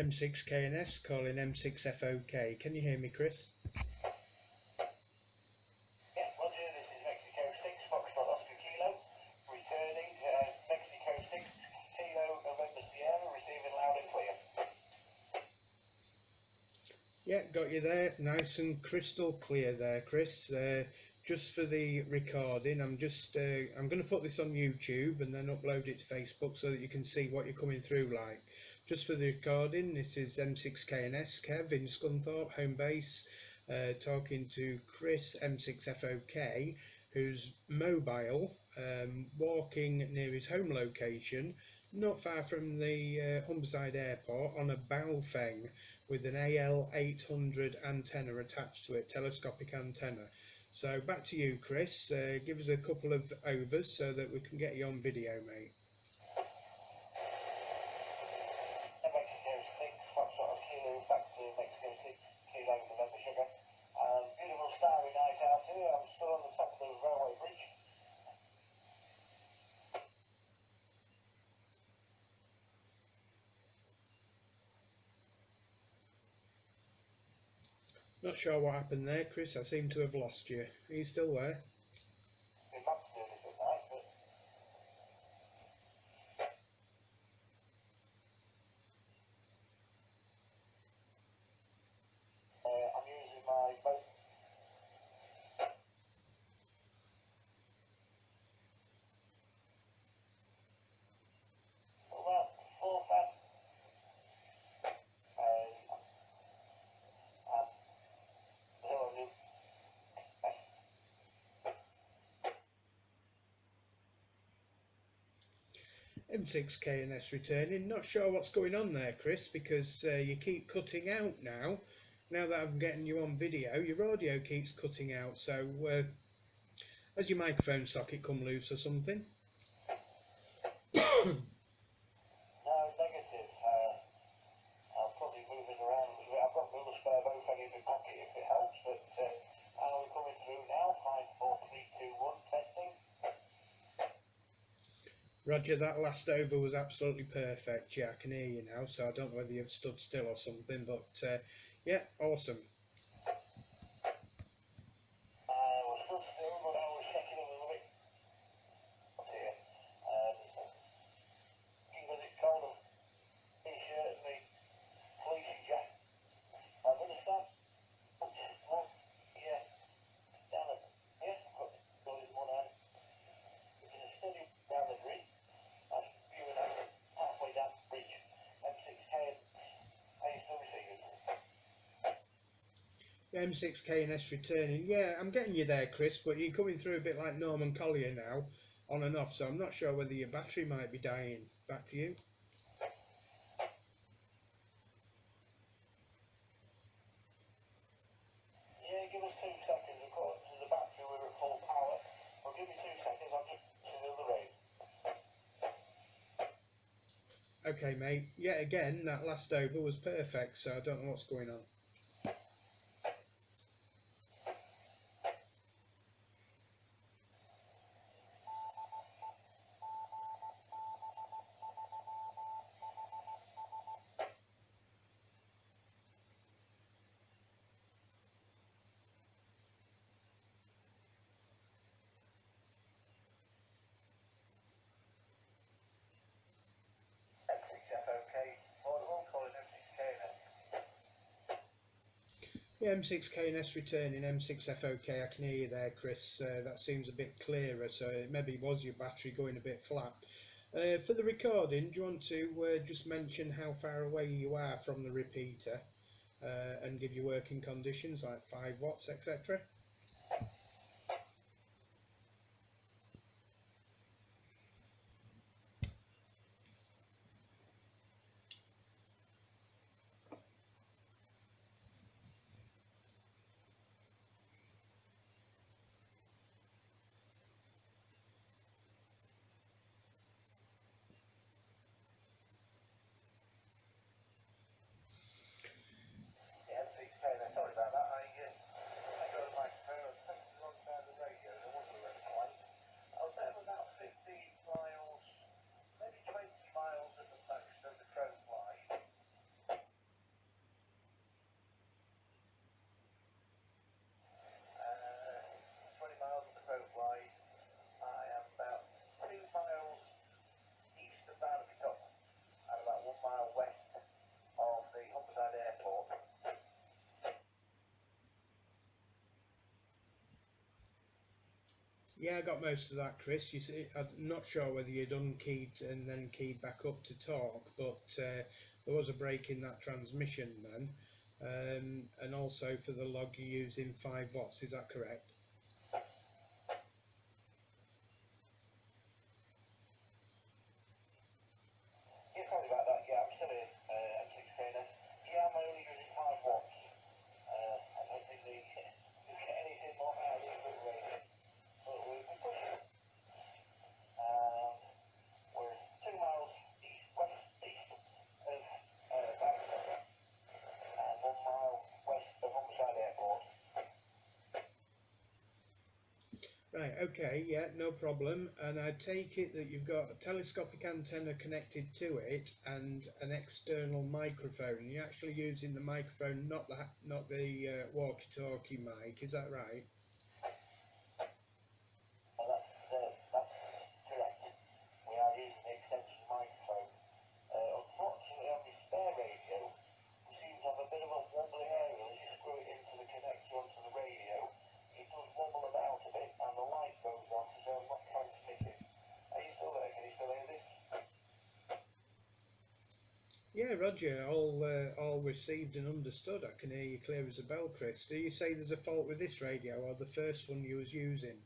M6KNS calling M6FOK. Can you hear me, Chris? Yeah, Roger, this is Mexico 6, Foxtrot Oscar Kilo, returning Mexico 6, Kilo November Sierra, receiving loud and clear. Yeah, got you there, nice and crystal clear there, Chris. Just for the recording, I'm going to put this on YouTube and then upload it to Facebook so that you can see what you're coming through like. Just for the recording, this is M6KNS Kev in Scunthorpe, home base, talking to Chris M6FOK, who's mobile, walking near his home location, not far from the Humberside Airport, on a Baofeng with an AL800 antenna attached to it, telescopic antenna. So back to you, Chris. Give us a couple of overs so that we can get you on video, mate. Mexico 6, Foxtrot Kilo, back to Mexico 6, Kilo November Sugar. Beautiful starry night out here. I'm still on the top of the railway bridge. Not sure what happened there, Chris. I seem to have lost you. Are you still there? We've had to do this at night, but I'm using my boat. Well, 4 fat. M6KNS returning. Not sure what's going on there, Chris, because you keep cutting out now. Now that I'm getting you on video, your audio keeps cutting out. So has your microphone socket come loose or something? No, negative. I'll probably move it around a little bit. I've got a little spare Baofeng in my pocket if it helps, but how are we coming through now? 5, 4, 3, 2, 1, testing. Roger, that last over was absolutely perfect. Yeah, I can hear you now, so I don't know whether you've stood still or something, but yeah, awesome. I was stood still, but I was shaking a little bit up here. Because it's cold, and t-shirt and my fleecy jacket. I'm going to start. Well, yeah, down at here. I've got the in one hand. It's a steady down the bridge. I'm viewing over halfway down the bridge. M6K, are you still receiving? M6KNS returning. Yeah, I'm getting you there, Chris, but you're coming through a bit like Norman Collier now, on and off, so I'm not sure whether your battery might be dying. Back to you. Yeah, give us 2 seconds. According to the battery, we're at full power. Well, give me 2 seconds. I'll just to the other end. Okay, mate. Yet again, that last over was perfect, so I don't know what's going on. M6FOK, audible, calling M6KNS. Yeah, M6KNS returning, M6FOK. I can hear you there, Chris. That seems a bit clearer, so it maybe was your battery going a bit flat. For the recording, do you want to just mention how far away you are from the repeater and give your working conditions, like 5 watts, etc.? Yeah, M6KNS, sorry about that. I got my Yeah, I got most of that, Chris. You see, I'm not sure whether you'd unkeyed and then keyed back up to talk, but there was a break in that transmission then. And also for the log you're using 5 watts, is that correct? Yeah, sorry about that. Yeah, I'm still in M6KNS. Yeah, I'm only using 5 watts. I don't think you get anything more out of the radio. So we're pushing. We're 2 miles west-east of Baofeng and 1 mile west of Humberside Airport. Right, okay, yeah, no problem. And I take it that you've got a telescopic antenna connected to it and an external microphone. You're actually using the microphone, not the walkie-talkie mic, is that right? That's correct. We are using the extension microphone. Unfortunately, on the spare radio, we seem to have a bit of a wobbly area. As you screw it into the connector onto the radio, it does wobble about a bit, and the light goes off as though I'm not transmitting. Are you still there? Can you still hear this? Yeah, Roger, all received and understood. I can hear you clear as a bell, Chris. Do you say there's a fault with this radio or the first one you was using?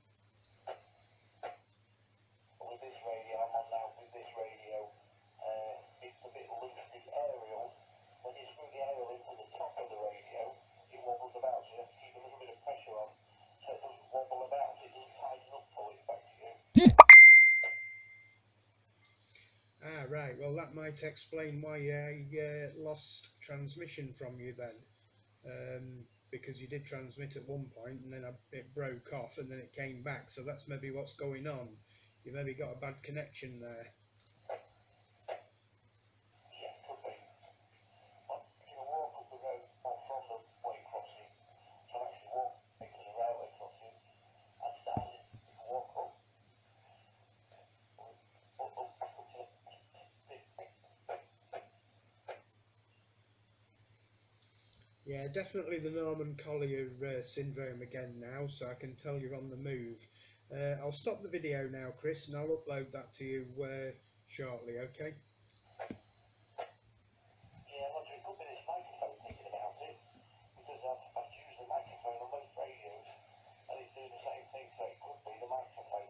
With this radio, I'm on now with this radio. It's a bit loose, the aerial. When you screw the aerial into the top of the radio, it wobbles about, so you have to keep a little bit of pressure on so it doesn't wobble about, it doesn't tighten up till it's back to you. Ah, right. Well, that might explain why I lost transmission from you then. Because you did transmit at one point and then it broke off and then it came back. So that's maybe what's going on. You maybe got a bad connection there. Yeah, could be. You can walk up the road or from the way crossing. So I'm actually walking to the railway crossing and started to walk up. Yeah, definitely the Norman Collier syndrome again now, so I can tell you're on the move. I'll stop the video now, Chris, and I'll upload that to you shortly, okay? Yeah, well, it could be this microphone thinking about it, because I've used the microphone on both radios, and it's doing the same thing, so it could be the microphone.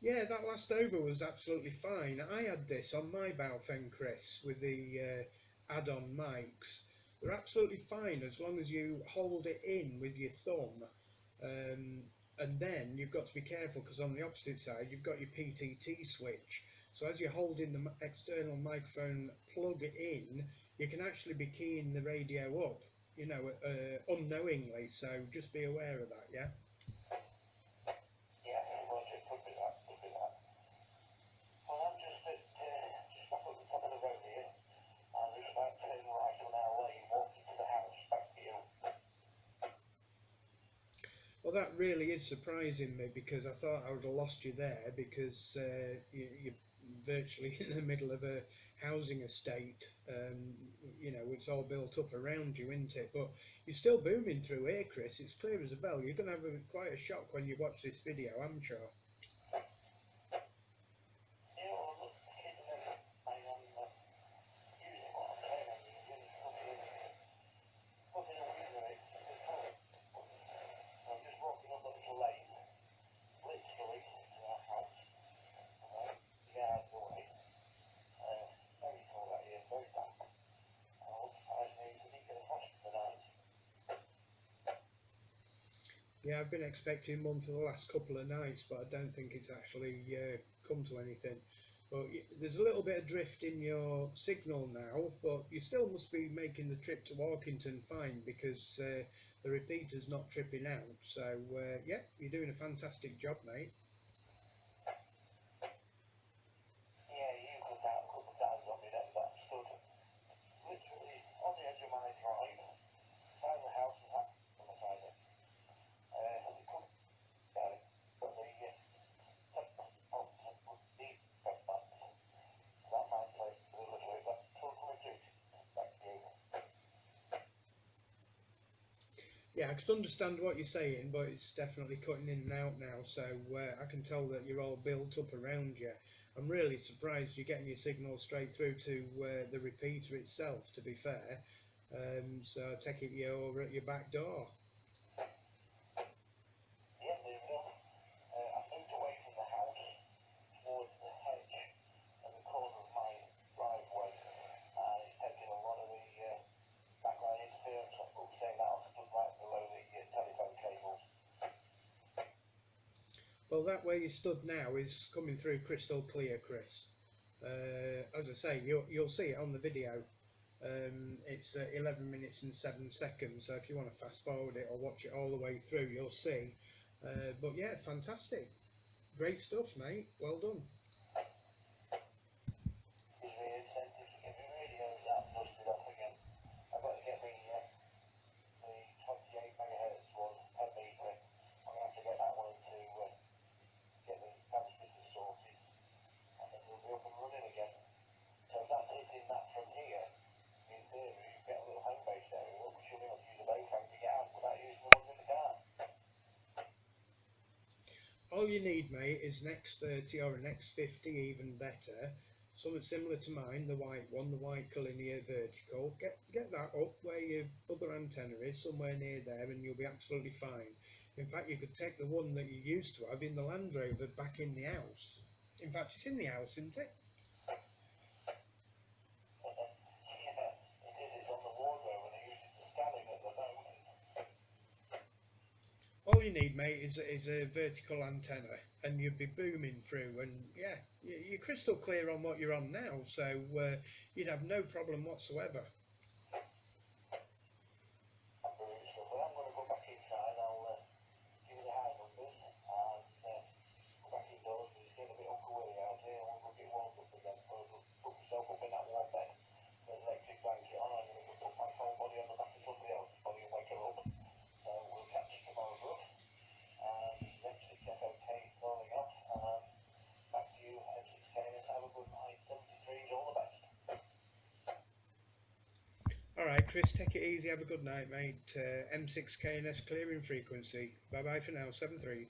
Yeah, that last over was absolutely fine. I had this on my Baofeng Chris with the add-on mics. They're absolutely fine as long as you hold it in with your thumb. And then you've got to be careful because on the opposite side you've got your PTT switch. So as you're holding the external microphone plug in, you can actually be keying the radio up, you know, unknowingly. So just be aware of that, yeah? Yeah, well, it could be that, Well, I'm just back at the top of the road here, and just about turning right on our lane, walking to the house, back to you. Well, that really is surprising me because I thought I would have lost you there because you're virtually in the middle of a housing estate. You know, it's all built up around you, isn't it? But you're still booming through here, Chris. It's clear as a bell. You're going to have quite a shock when you watch this video, I'm sure. Yeah, well, look, kids and everything, I am using what I'm saying, I'm using nothing unusual, it's cool. I'm just walking up the little lane, literally to our house, right, yards away. Very cold out here, very damp. I wouldn't surprise me if we didn't get a frost tonight. Yeah, I've been expecting one for the last couple of nights, but I don't think it's actually come to anything. But there's a little bit of drift in your signal now, but you still must be making the trip to Walkington fine because the repeater's not tripping out. So, yeah, you're doing a fantastic job, mate. Yeah, you cut out a couple of times on me then, but I'm stood literally on the edge of my drive, side of the house and that on the side of it. And it comes down, but the that might take a little bit, but totally good. Back to you. Yeah, I could understand what you're saying, but it's definitely cutting in and out now, so I can tell that you're all built up around you. I'm really surprised you're getting your signal straight through to the repeater itself, to be fair. So I take it you're over at your back door. Yeah, there we go. I've moved away from the house towards the hedge and the corner of my driveway. It's taking a lot of the background interference off, but saying that I've stood right below the telephone cables. Well, that where you stood now is coming through crystal clear, Chris. As I say, you'll see it on the video. It's 11 minutes and 7 seconds, so if you want to fast forward it or watch it all the way through, you'll see. But yeah, fantastic. Great stuff, mate. Well done. It's really incentive to get my radios out and dusted off again. I've got to get the 28 megahertz one, 10 metre. I'm going to have to get that one to get the transmitter sorted, and then we'll be up and running again. So if that's hitting that from here, in theory, you get a little home base area, which you'll be able to use a Baofeng to get out without using the ones in the car. All you need, mate, is an X30 or an X50, even better. Something similar to mine, the white one, the white Collinear vertical. Get that up where your other antenna is, somewhere near there, and you'll be absolutely fine. In fact, you could take the one that you used to have in the Land Rover back in the house. In fact, it's in the house, isn't it? All you need, mate, is a vertical antenna, and you'd be booming through. And yeah, you're crystal clear on what you're on now, so you'd have no problem whatsoever. Alright, Chris, take it easy, have a good night, mate. M6KNS clearing frequency. Bye bye for now, 7-3.